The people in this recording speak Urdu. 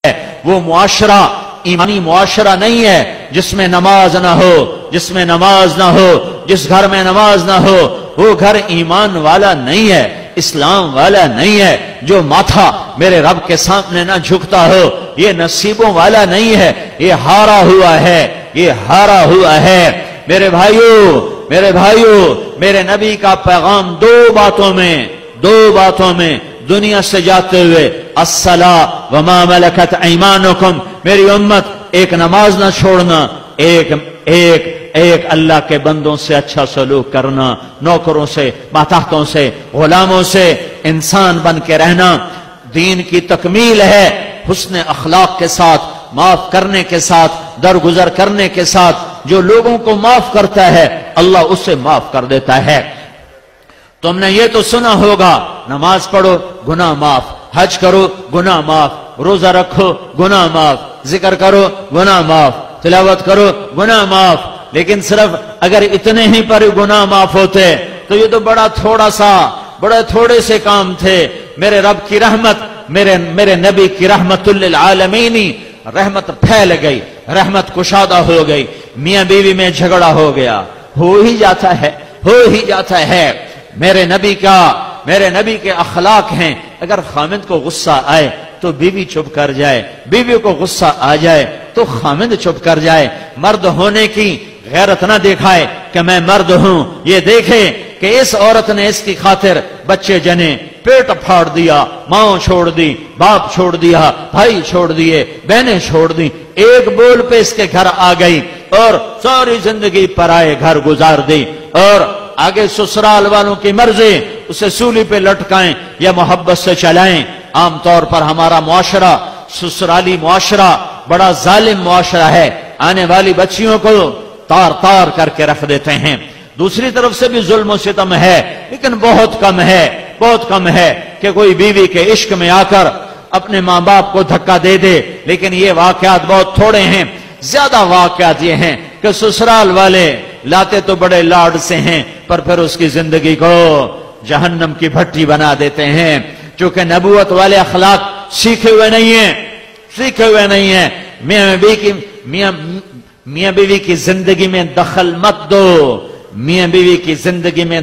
وہ معاشرہ ایمانی معاشرہ نہیں ہے جس میں نماز نہ ہو، جس میں نماز نہ ہو، جس گھر میں نماز نہ ہو، وہ گھر ایمان والا نہیں ہے، اسلام والا نہیں ہے۔ جو ماتھا میرے رب کے سامنے نہ جھکتا ہو، یہ نصیبوں والا نہیں ہے، یہ ہارا ہوا ہے، یہ ہارا ہوا ہے۔ میرے بھائیو، میرے نبی کا پیغام دو باتوں میں دنیا سے جاتے ہوئے، الصلاۃ وما ملکت ایمانکم، میری امت ایک نماز نہ چھوڑنا، ایک اللہ کے بندوں سے اچھا سلوک کرنا، نوکروں سے، ماتحتوں سے، غلاموں سے انسان بن کے رہنا۔ دین کی تکمیل ہے حسن اخلاق کے ساتھ، معاف کرنے کے ساتھ، درگزر کرنے کے ساتھ۔ جو لوگوں کو معاف کرتا ہے اللہ اسے معاف کر دیتا ہے۔ تم نے یہ تو سنا ہوگا، نماز پڑھو گناہ معاف، حج کرو گناہ معاف، روزہ رکھو گناہ معاف، ذکر کرو گناہ معاف، تلاوت کرو گناہ معاف۔ لیکن صرف اگر اتنے ہی پر گناہ معاف ہوتے تو یہ تو بڑے تھوڑے سے کام تھے۔ میرے رب کی رحمت، میرے نبی کی رحمت للعالمین، رحمت پھیل گئی، رحمت کشادہ ہو گئی، میاں بیوی میں جھگڑا ہو گیا، ہو ہی جاتا ہے۔ میرے نبی کے اخلاق ہیں، اگر خامند کو غصہ آئے تو بیوی چپ کر جائے، بیوی کو غصہ آ جائے تو خامند چپ کر جائے۔ مرد ہونے کی غیرت نہ دکھائے کہ میں مرد ہوں، یہ دیکھے کہ اس عورت نے اس کی خاطر بچے جنے، پیٹ پھاڑ دیا، ماں چھوڑ دی، باپ چھوڑ دیا، بھائی چھوڑ دیے، بہنیں چھوڑ دی، ایک بول پہ اس کے گھر آ گئی اور ساری زندگی پرائے گھر گزار دی، اور آگے سسرال والوں کی مرضی، اسے سولی پہ لٹکائیں یا محبت سے چلائیں۔ عام طور پر ہمارا معاشرہ، سسرالی معاشرہ بڑا ظالم معاشرہ ہے، آنے والی بچیوں کو تار کر کے رکھ دیتے ہیں۔ دوسری طرف سے بھی ظلم و ستم ہے، لیکن بہت کم ہے کہ کوئی بیوی کے عشق میں آ کر اپنے ماں باپ کو دھکا دے دے، لیکن یہ واقعات بہت تھوڑے ہیں۔ زیادہ واقعات یہ ہیں کہ سسرال والے لاتے تو بڑے لاڈ سے ہیں، پر پھر اس کی زندگی کو جہنم کی بھٹی بنا دیتے ہیں، چونکہ نبوت والے اخلاق سیکھے ہوئے نہیں ہیں۔ میاں بیوی کی زندگی میں دخل مت دو، میاں بیوی کی زندگی میں